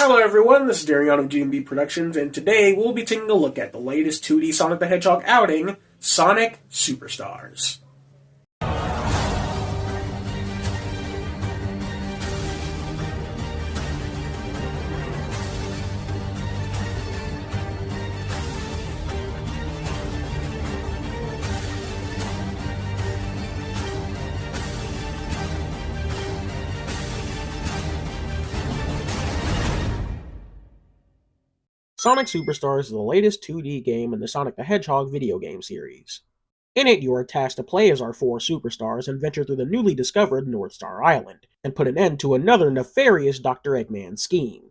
Hello everyone, this is Darian of GNB Productions, and today we'll be taking a look at the latest 2D Sonic the Hedgehog outing, Sonic Superstars. Sonic Superstars is the latest 2D game in the Sonic the Hedgehog video game series. In it, you are tasked to play as our four superstars and venture through the newly discovered North Star Island, and put an end to another nefarious Dr. Eggman scheme.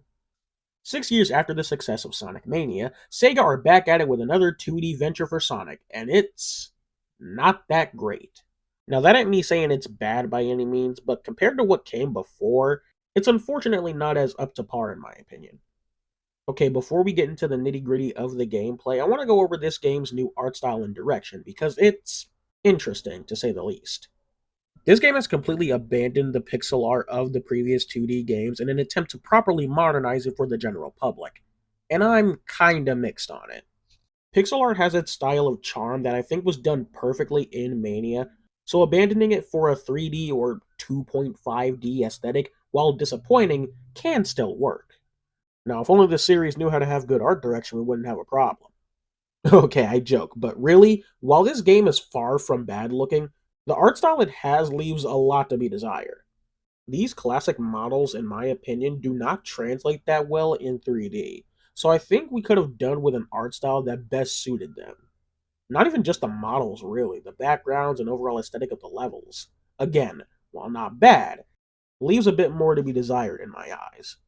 6 years after the success of Sonic Mania, Sega are back at it with another 2D venture for Sonic, and it's not that great. Now that ain't me saying it's bad by any means, but compared to what came before, it's unfortunately not as up to par in my opinion. Okay, before we get into the nitty-gritty of the gameplay, I want to go over this game's new art style and direction, because it's interesting, to say the least. This game has completely abandoned the pixel art of the previous 2D games in an attempt to properly modernize it for the general public, and I'm kinda mixed on it. Pixel art has its style of charm that I think was done perfectly in Mania, so abandoning it for a 3D or 2.5D aesthetic, while disappointing, can still work. Now, if only the series knew how to have good art direction, we wouldn't have a problem. Okay, I joke, but really, while this game is far from bad looking, the art style it has leaves a lot to be desired. These classic models, in my opinion, do not translate that well in 3D, so I think we could have done with an art style that best suited them. Not even just the models, really, the backgrounds and overall aesthetic of the levels. Again, while not bad, leaves a bit more to be desired in my eyes.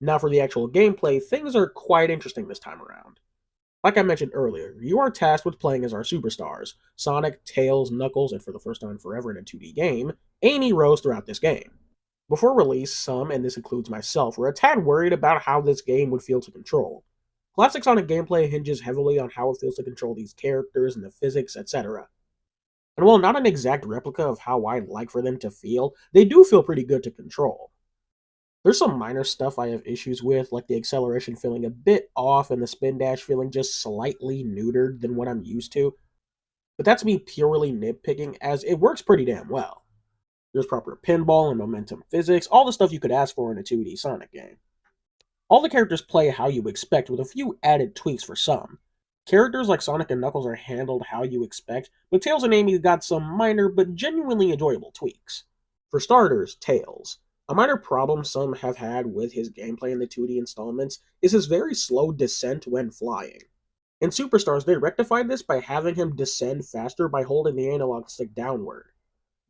Now for the actual gameplay, things are quite interesting this time around. Like I mentioned earlier, you are tasked with playing as our superstars, Sonic, Tails, Knuckles, and for the first time forever in a 2D game, Amy Rose throughout this game. Before release, some, and this includes myself, were a tad worried about how this game would feel to control. Classic Sonic gameplay hinges heavily on how it feels to control these characters and the physics, etc. And while not an exact replica of how I'd like for them to feel, they do feel pretty good to control. There's some minor stuff I have issues with, like the acceleration feeling a bit off and the spin dash feeling just slightly neutered than what I'm used to. But that's me purely nitpicking, as it works pretty damn well. There's proper pinball and momentum physics, all the stuff you could ask for in a 2D Sonic game. All the characters play how you expect, with a few added tweaks for some. Characters like Sonic and Knuckles are handled how you expect, but Tails and Amy got some minor but genuinely enjoyable tweaks. For starters, Tails. A minor problem some have had with his gameplay in the 2D installments is his very slow descent when flying. In Superstars, they rectified this by having him descend faster by holding the analog stick downward.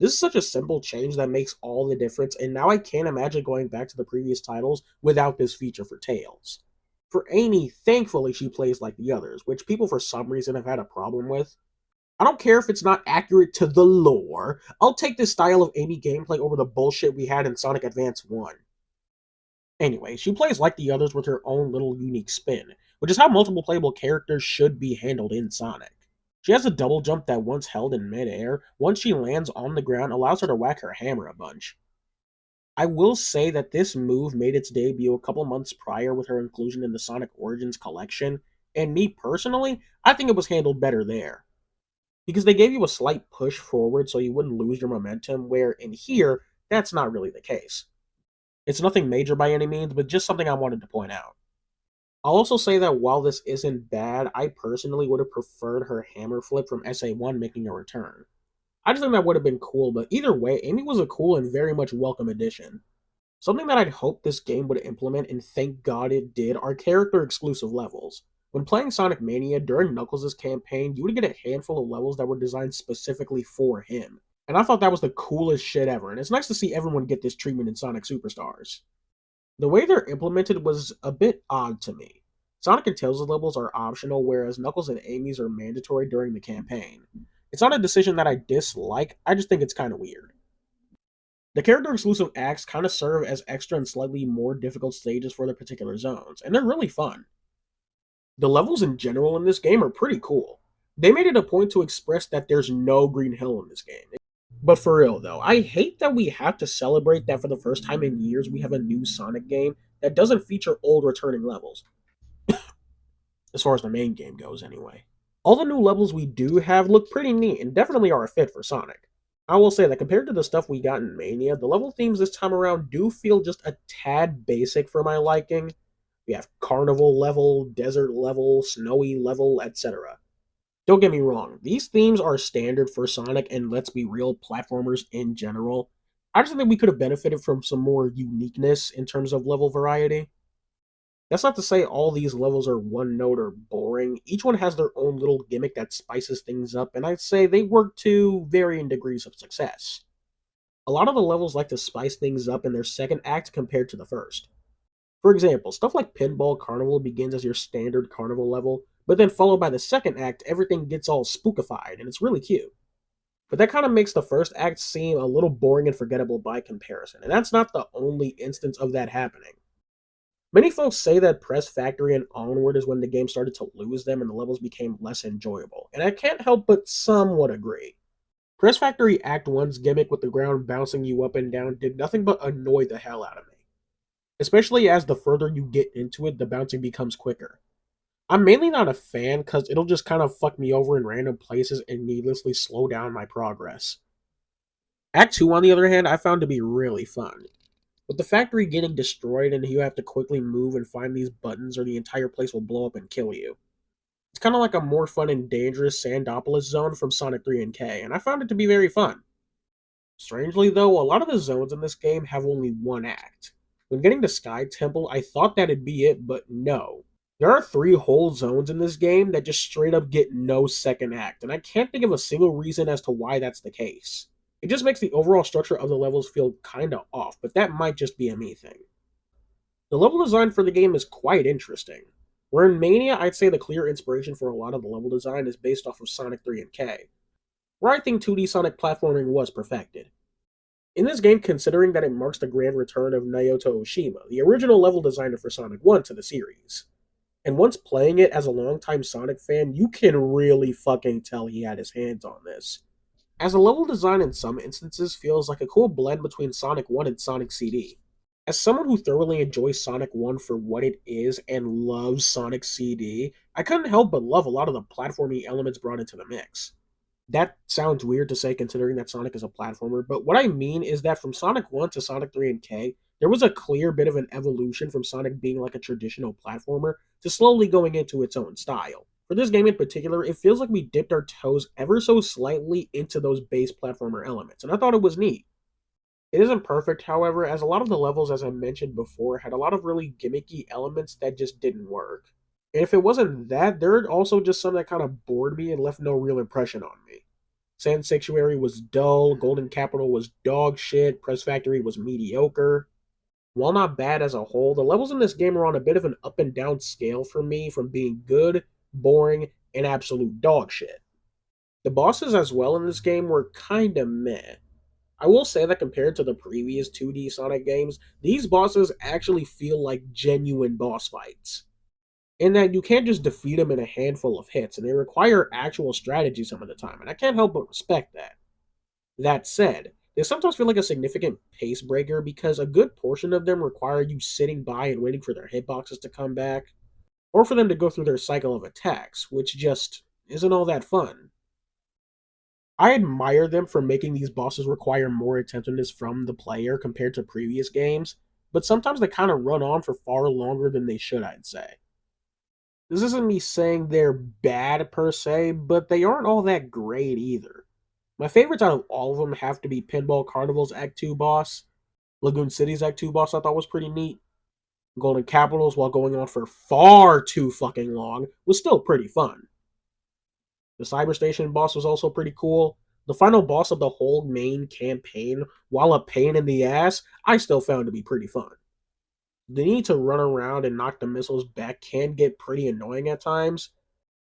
This is such a simple change that makes all the difference, and now I can't imagine going back to the previous titles without this feature for Tails. For Amy, thankfully she plays like the others, which people for some reason have had a problem with. I don't care if it's not accurate to the lore, I'll take this style of Amy gameplay over the bullshit we had in Sonic Advance 1. Anyway, she plays like the others with her own little unique spin, which is how multiple playable characters should be handled in Sonic. She has a double jump that once held in mid-air, once she lands on the ground allows her to whack her hammer a bunch. I will say that this move made its debut a couple months prior with her inclusion in the Sonic Origins collection, and me personally, I think it was handled better there. Because they gave you a slight push forward so you wouldn't lose your momentum, where in here, that's not really the case. It's nothing major by any means, but just something I wanted to point out. I'll also say that while this isn't bad, I personally would have preferred her hammer flip from SA1 making a return. I just think that would have been cool, but either way, Amy was a cool and very much welcome addition. Something that I'd hoped this game would implement, and thank God it did, are character-exclusive levels. When playing Sonic Mania during Knuckles' campaign, you would get a handful of levels that were designed specifically for him. And I thought that was the coolest shit ever, and it's nice to see everyone get this treatment in Sonic Superstars. The way they're implemented was a bit odd to me. Sonic and Tails' levels are optional, whereas Knuckles and Amy's are mandatory during the campaign. It's not a decision that I dislike, I just think it's kinda weird. The character-exclusive acts kinda serve as extra and slightly more difficult stages for their particular zones, and they're really fun. The levels in general in this game are pretty cool. They made it a point to express that there's no Green Hill in this game. But for real though, I hate that we have to celebrate that for the first time in years we have a new Sonic game that doesn't feature old returning levels, as far as the main game goes anyway. All the new levels we do have look pretty neat and definitely are a fit for Sonic. I will say that compared to the stuff we got in Mania, the level themes this time around do feel just a tad basic for my liking. We have carnival level, desert level, snowy level, etc. Don't get me wrong, these themes are standard for Sonic and, let's be real, platformers in general. I just think we could have benefited from some more uniqueness in terms of level variety. That's not to say all these levels are one note or boring. Each one has their own little gimmick that spices things up, and I'd say they work to varying degrees of success. A lot of the levels like to spice things up in their second act compared to the first. For example, stuff like Pinball Carnival begins as your standard carnival level, but then followed by the second act, everything gets all spookified, and it's really cute. But that kind of makes the first act seem a little boring and forgettable by comparison, and that's not the only instance of that happening. Many folks say that Press Factory and onward is when the game started to lose them and the levels became less enjoyable, and I can't help but somewhat agree. Press Factory Act 1's gimmick with the ground bouncing you up and down did nothing but annoy the hell out of me. Especially as the further you get into it, the bouncing becomes quicker. I'm mainly not a fan because it'll just kind of fuck me over in random places and needlessly slow down my progress. Act 2, on the other hand, I found to be really fun. With the factory getting destroyed and you have to quickly move and find these buttons or the entire place will blow up and kill you. It's kind of like a more fun and dangerous Sandopolis zone from Sonic 3 and K, and I found it to be very fun. Strangely though, a lot of the zones in this game have only one act. When getting to Sky Temple, I thought that'd be it, but no. There are 3 whole zones in this game that just straight up get no second act, and I can't think of a single reason as to why that's the case. It just makes the overall structure of the levels feel kinda off, but that might just be a me thing. The level design for the game is quite interesting. Where in Mania, I'd say the clear inspiration for a lot of the level design is based off of Sonic 3 and K, where I think 2D Sonic platforming was perfected. In this game, considering that it marks the grand return of Naoto Oshima, the original level designer for Sonic 1 to the series. And once playing it as a longtime Sonic fan, you can really fucking tell he had his hands on this. As the level design in some instances feels like a cool blend between Sonic 1 and Sonic CD. As someone who thoroughly enjoys Sonic 1 for what it is and loves Sonic CD, I couldn't help but love a lot of the platforming elements brought into the mix. That sounds weird to say considering that Sonic is a platformer, but what I mean is that from Sonic 1 to Sonic 3 and K, there was a clear bit of an evolution from Sonic being like a traditional platformer to slowly going into its own style. For this game in particular, it feels like we dipped our toes ever so slightly into those base platformer elements, and I thought it was neat. It isn't perfect, however, as a lot of the levels, as I mentioned before, had a lot of really gimmicky elements that just didn't work. And if it wasn't that, there were also just some that kind of bored me and left no real impression on me. Sand Sanctuary was dull, Golden Capital was dog shit, Press Factory was mediocre. While not bad as a whole, the levels in this game are on a bit of an up and down scale for me, from being good, boring, and absolute dog shit. The bosses as well in this game were kinda meh. I will say that compared to the previous 2D Sonic games, these bosses actually feel like genuine boss fights. In that you can't just defeat them in a handful of hits, and they require actual strategy some of the time, and I can't help but respect that. That said, they sometimes feel like a significant pace breaker because a good portion of them require you sitting by and waiting for their hitboxes to come back, or for them to go through their cycle of attacks, which just isn't all that fun. I admire them for making these bosses require more attentiveness from the player compared to previous games, but sometimes they kind of run on for far longer than they should, I'd say. This isn't me saying they're bad per se, but they aren't all that great either. My favorites out of all of them have to be Pinball Carnival's Act 2 boss, Lagoon City's Act 2 boss I thought was pretty neat, Golden Capitals, while going on for far too fucking long, was still pretty fun. The Cyberstation boss was also pretty cool. The final boss of the whole main campaign, while a pain in the ass, I still found to be pretty fun. The need to run around and knock the missiles back can get pretty annoying at times,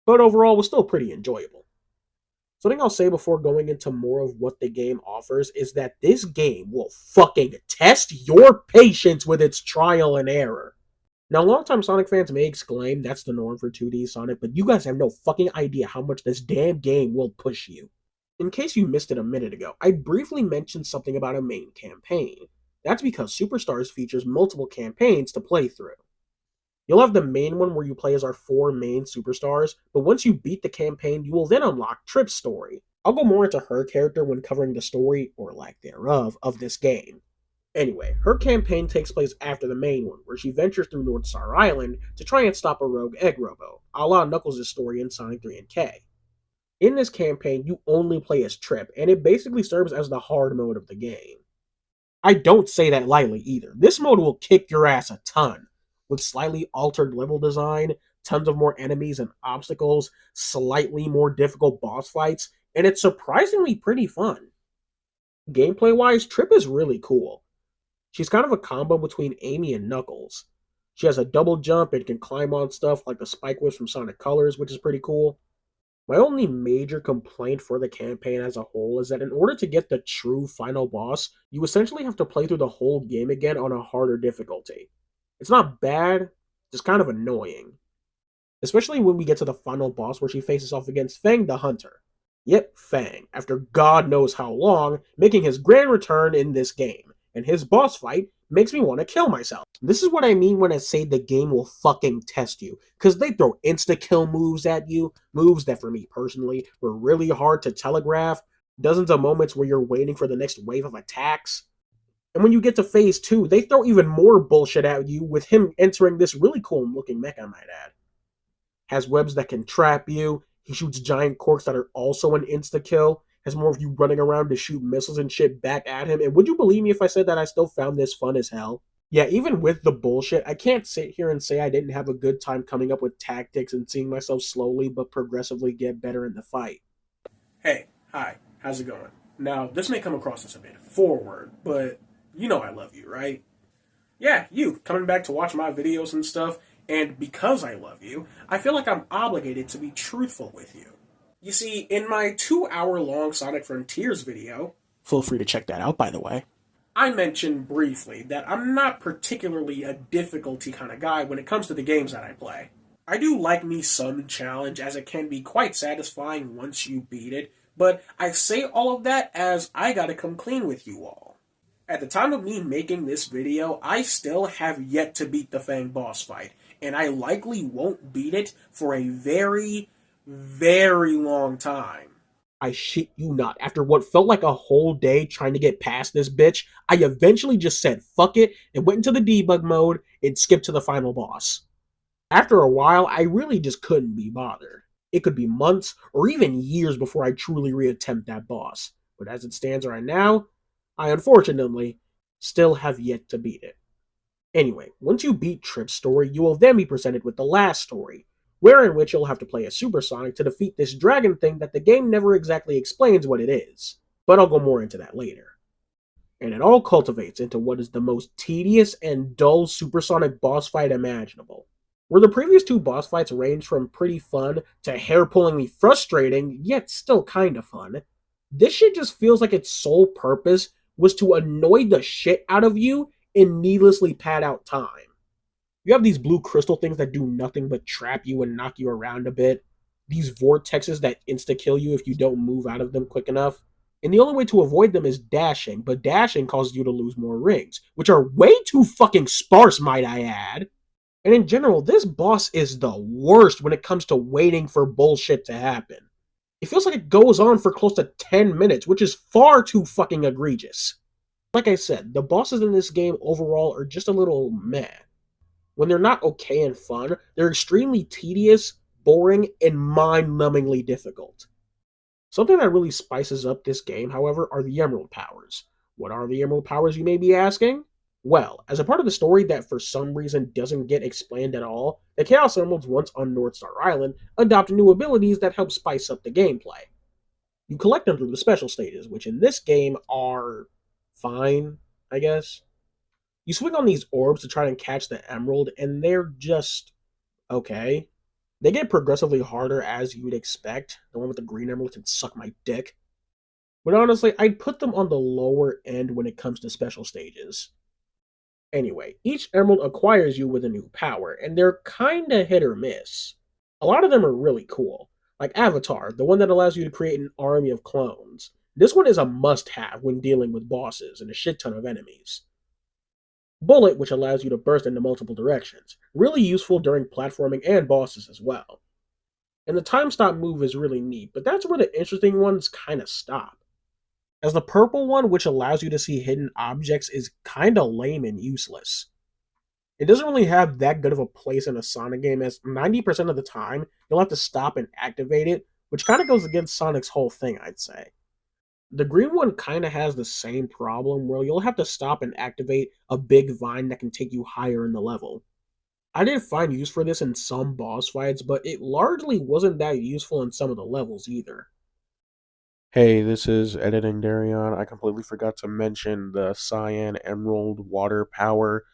but overall was still pretty enjoyable. Something I'll say before going into more of what the game offers is that this game will fucking test your patience with its trial and error. Now, longtime Sonic fans may exclaim that's the norm for 2D Sonic, but you guys have no fucking idea how much this damn game will push you. In case you missed it a minute ago, I briefly mentioned something about a main campaign. That's because Superstars features multiple campaigns to play through. You'll have the main one where you play as our 4 main superstars, but once you beat the campaign, you will then unlock Trip's story. I'll go more into her character when covering the story, or lack thereof, of this game. Anyway, her campaign takes place after the main one, where she ventures through North Star Island to try and stop a rogue egg robo, a la Knuckles' story in Sonic 3 and K. In this campaign, you only play as Trip, and it basically serves as the hard mode of the game. I don't say that lightly either. This mode will kick your ass a ton, with slightly altered level design, tons of more enemies and obstacles, slightly more difficult boss fights, and it's surprisingly pretty fun. Gameplay wise, Trip is really cool. She's kind of a combo between Amy and Knuckles. She has a double jump and can climb on stuff like the Spike Whips from Sonic Colors, which is pretty cool. My only major complaint for the campaign as a whole is that in order to get the true final boss, you essentially have to play through the whole game again on a harder difficulty. It's not bad, just kind of annoying. Especially when we get to the final boss where she faces off against Fang the Hunter. Yep, Fang, after God knows how long, making his grand return in this game, and his boss fight makes me want to kill myself. This is what I mean when I say the game will fucking test you, because they throw insta-kill moves at you, moves that for me personally were really hard to telegraph, dozens of moments where you're waiting for the next wave of attacks. And when you get to phase 2, they throw even more bullshit at you with him entering this really cool looking mech, I might add. Has webs that can trap you, he shoots giant corks that are also an insta-kill, has more of you running around to shoot missiles and shit back at him, and would you believe me if I said that I still found this fun as hell? Yeah, even with the bullshit, I can't sit here and say I didn't have a good time coming up with tactics and seeing myself slowly but progressively get better in the fight. Hey, hi, how's it going? Now, this may come across as a bit forward, but you know I love you, right? Yeah, you, coming back to watch my videos and stuff, and because I love you, I feel like I'm obligated to be truthful with you. You see, in my 2-hour-long Sonic Frontiers video, feel free to check that out by the way, I mentioned briefly that I'm not particularly a difficulty kind of guy when it comes to the games that I play. I do like me some challenge, as it can be quite satisfying once you beat it, but I say all of that as I gotta come clean with you all. At the time of me making this video, I still have yet to beat the Fang boss fight, and I likely won't beat it for a very, very long time. I shit you not, after what felt like a whole day trying to get past this bitch, I eventually just said fuck it and went into the debug mode and skipped to the final boss. After a while, I really just couldn't be bothered. It could be months or even years before I truly reattempt that boss, but as it stands right now, I unfortunately still have yet to beat it. Anyway, once you beat Trip's story, you will then be presented with the last story, wherein which you'll have to play as Super Sonic to defeat this dragon thing that the game never exactly explains what it is. But I'll go more into that later. And it all cultivates into what is the most tedious and dull supersonic boss fight imaginable. Where the previous 2 boss fights ranged from pretty fun to hair-pullingly frustrating, yet still kinda fun, this shit just feels like its sole purpose was to annoy the shit out of you and needlessly pad out time. You have these blue crystal things that do nothing but trap you and knock you around a bit, these vortexes that insta-kill you if you don't move out of them quick enough, and the only way to avoid them is dashing, but dashing causes you to lose more rings, which are way too fucking sparse, might I add. And in general, this boss is the worst when it comes to waiting for bullshit to happen. It feels like it goes on for close to 10 minutes, which is far too fucking egregious. Like I said, the bosses in this game overall are just a little meh. When they're not okay and fun, they're extremely tedious, boring, and mind-numbingly difficult. Something that really spices up this game, however, are the Emerald Powers. What are the Emerald Powers, you may be asking? Well, as a part of the story that for some reason doesn't get explained at all, the Chaos Emeralds once on North Star Island adopt new abilities that help spice up the gameplay. You collect them through the special stages, which in this game are fine, I guess. You swing on these orbs to try and catch the emerald, and they're just okay. They get progressively harder as you would expect. The one with the green emerald can suck my dick. But honestly, I'd put them on the lower end when it comes to special stages. Anyway, each emerald acquires you with a new power, and they're kinda hit or miss. A lot of them are really cool, like Avatar, the one that allows you to create an army of clones. This one is a must-have when dealing with bosses and a shit ton of enemies. Bullet, which allows you to burst into multiple directions, really useful during platforming and bosses as well. And the time stop move is really neat, but that's where the interesting ones kind of stop. As the purple one, which allows you to see hidden objects, is kinda lame and useless. It doesn't really have that good of a place in a Sonic game, as 90% of the time, you'll have to stop and activate it, which kinda goes against Sonic's whole thing, I'd say. The green one kinda has the same problem, where you'll have to stop and activate a big vine that can take you higher in the level. I did find use for this in some boss fights, but it largely wasn't that useful in some of the levels either. Hey, this is Editing Darion. I completely forgot to mention the Cyan Emerald Water Power.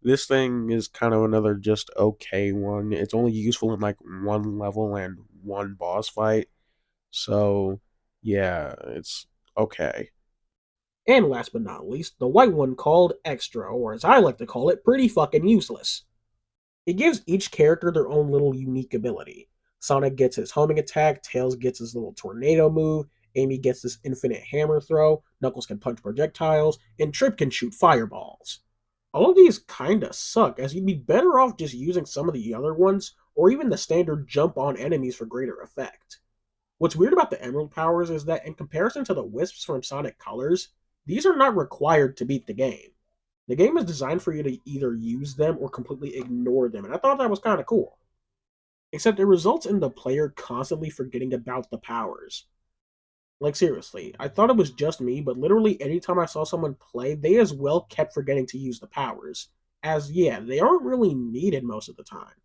This thing is kind of another just okay one. It's only useful in like one level and one boss fight. So, yeah, it's okay. And last but not least, the white one called Extra, or as I like to call it, pretty fucking useless. It gives each character their own little unique ability. Sonic gets his homing attack, Tails gets his little tornado move, Amy gets this infinite hammer throw, Knuckles can punch projectiles, and Trip can shoot fireballs. All of these kinda suck, as you'd be better off just using some of the other ones, or even the standard jump on enemies for greater effect. What's weird about the Emerald powers is that in comparison to the Wisps from Sonic Colors, these are not required to beat the game. The game is designed for you to either use them or completely ignore them, and I thought that was kinda cool. Except it results in the player constantly forgetting about the powers. Like seriously, I thought it was just me, but literally anytime I saw someone play, they as well kept forgetting to use the powers. As yeah, they aren't really needed most of the time.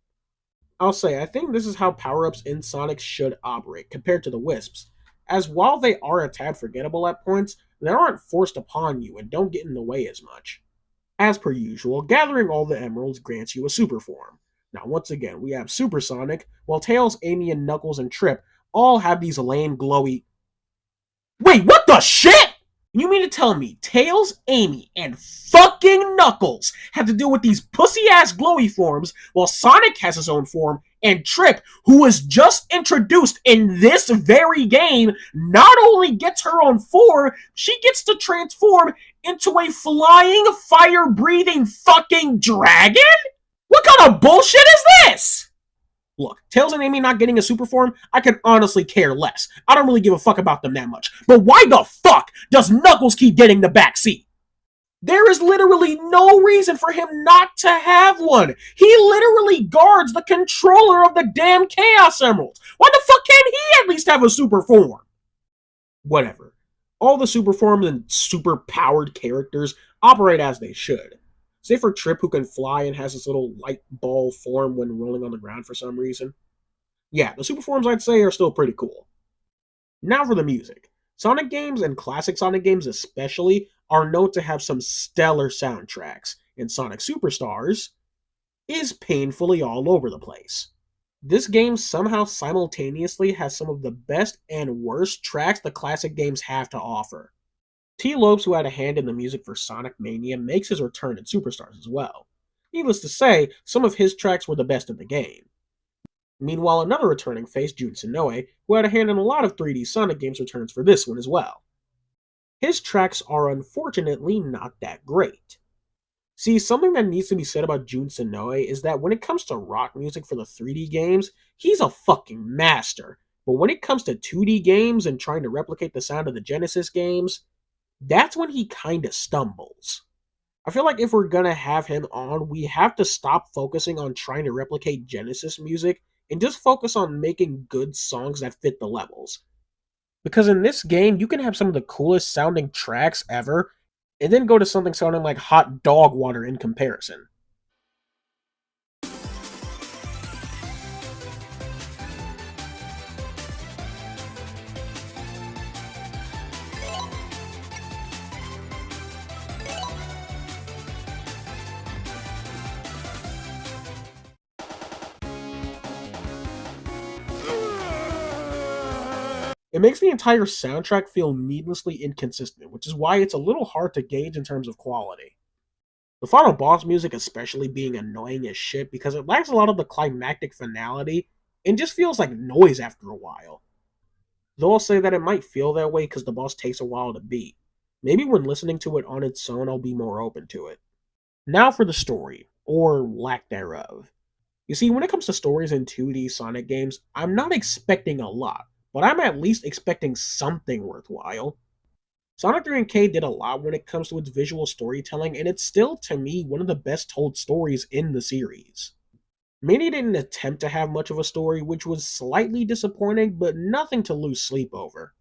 I'll say, I think this is how power-ups in Sonic should operate, compared to the Wisps. As while they are a tad forgettable at points, they aren't forced upon you and don't get in the way as much. As per usual, gathering all the emeralds grants you a super form. Now, once again, we have Super Sonic, while Tails, Amy, and Knuckles and Trip all have these lame, glowy. Wait, what the shit? You mean to tell me Tails, Amy, and fucking Knuckles have to deal with these pussy-ass glowy forms while Sonic has his own form, and Trip, who was just introduced in this very game, not only gets her own form, she gets to transform into a flying, fire-breathing fucking dragon? What kind of bullshit is this? Look, Tails and Amy not getting a super form, I can honestly care less. I don't really give a fuck about them that much. But why the fuck does Knuckles keep getting the back seat? There is literally no reason for him not to have one. He literally guards the controller of the damn Chaos Emeralds. Why the fuck can't he at least have a super form? Whatever. All the super forms and super powered characters operate as they should. Say for Trip, who can fly and has this little light ball form when rolling on the ground for some reason. Yeah, the super forms I'd say are still pretty cool. Now for the music. Sonic games, and classic Sonic games especially, are known to have some stellar soundtracks, and Sonic Superstars is painfully all over the place. This game somehow simultaneously has some of the best and worst tracks the classic games have to offer. T. Lopes, who had a hand in the music for Sonic Mania, makes his return in Superstars as well. Needless to say, some of his tracks were the best in the game. Meanwhile, another returning face, Jun Senoue, who had a hand in a lot of 3D Sonic games, returns for this one as well. His tracks are unfortunately not that great. See, something that needs to be said about Jun Senoue is that when it comes to rock music for the 3D games, he's a fucking master. But when it comes to 2D games and trying to replicate the sound of the Genesis games, that's when he kinda stumbles. I feel like if we're gonna have him on, we have to stop focusing on trying to replicate Genesis music and just focus on making good songs that fit the levels. Because in this game, you can have some of the coolest sounding tracks ever, and then go to something sounding like hot dog water in comparison. It makes the entire soundtrack feel needlessly inconsistent, which is why it's a little hard to gauge in terms of quality. The final boss music especially being annoying as shit because it lacks a lot of the climactic finality and just feels like noise after a while. Though I'll say that it might feel that way because the boss takes a while to beat. Maybe when listening to it on its own I'll be more open to it. Now for the story, or lack thereof. You see, when it comes to stories in 2D Sonic games, I'm not expecting a lot, but I'm at least expecting something worthwhile. Sonic 3 and K did a lot when it comes to its visual storytelling, and it's still, to me, one of the best told stories in the series. Many didn't attempt to have much of a story, which was slightly disappointing, but nothing to lose sleep over.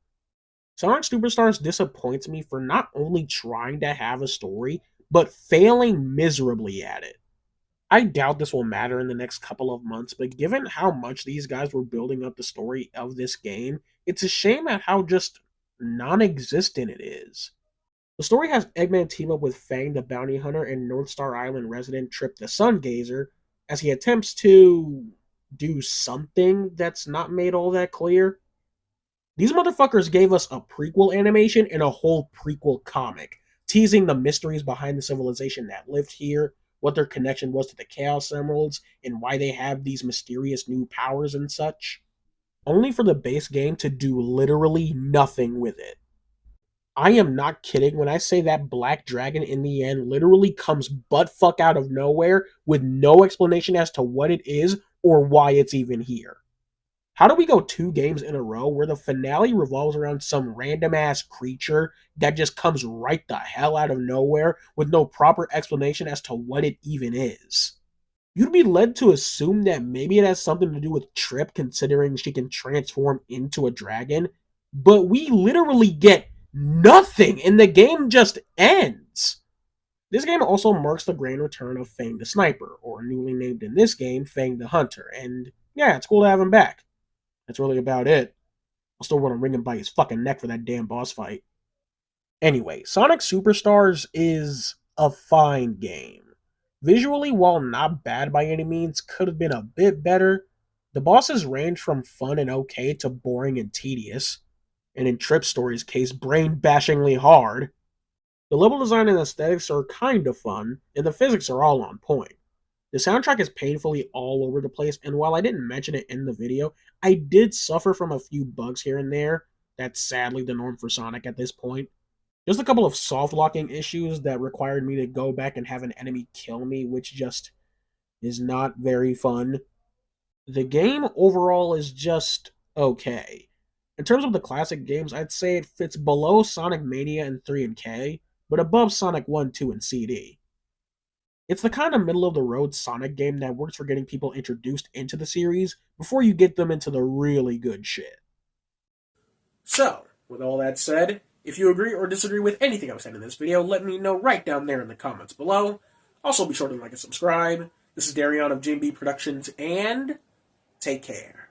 Sonic Superstars disappoints me for not only trying to have a story, but failing miserably at it. I doubt this will matter in the next couple of months, but given how much these guys were building up the story of this game, it's a shame at how just non existent it is. The story has Eggman team up with Fang the Bounty Hunter and North Star Island resident Trip the Sun Gazer as he attempts to do something that's not made all that clear. These motherfuckers gave us a prequel animation and a whole prequel comic, teasing the mysteries behind the civilization that lived here, what their connection was to the Chaos Emeralds, and why they have these mysterious new powers and such, only for the base game to do literally nothing with it. I am not kidding when I say that Black Dragon in the end literally comes butt fuck out of nowhere with no explanation as to what it is or why it's even here. How do we go 2 games in a row where the finale revolves around some random ass creature that just comes right the hell out of nowhere with no proper explanation as to what it even is? You'd be led to assume that maybe it has something to do with Trip, considering she can transform into a dragon, but we literally get nothing and the game just ends. This game also marks the grand return of Fang the Sniper, or newly named in this game, Fang the Hunter, and yeah, it's cool to have him back. That's really about it. I'll still want to ring him by his fucking neck for that damn boss fight. Anyway, Sonic Superstars is a fine game. Visually, while not bad by any means, could have been a bit better. The bosses range from fun and okay to boring and tedious, and in Trip Story's case, brain-bashingly hard. The level design and aesthetics are kind of fun, and the physics are all on point. The soundtrack is painfully all over the place, and while I didn't mention it in the video, I did suffer from a few bugs here and there. That's sadly the norm for Sonic at this point. Just a couple of soft locking issues that required me to go back and have an enemy kill me, which just is not very fun. The game overall is just okay. In terms of the classic games, I'd say it fits below Sonic Mania and 3 and K, but above Sonic 1, 2, and CD. It's the kind of middle of the road Sonic game that works for getting people introduced into the series before you get them into the really good shit. So, with all that said, if you agree or disagree with anything I've said in this video, let me know right down there in the comments below. Also, be sure to like and subscribe. This is Darion of GNB Productions, and take care.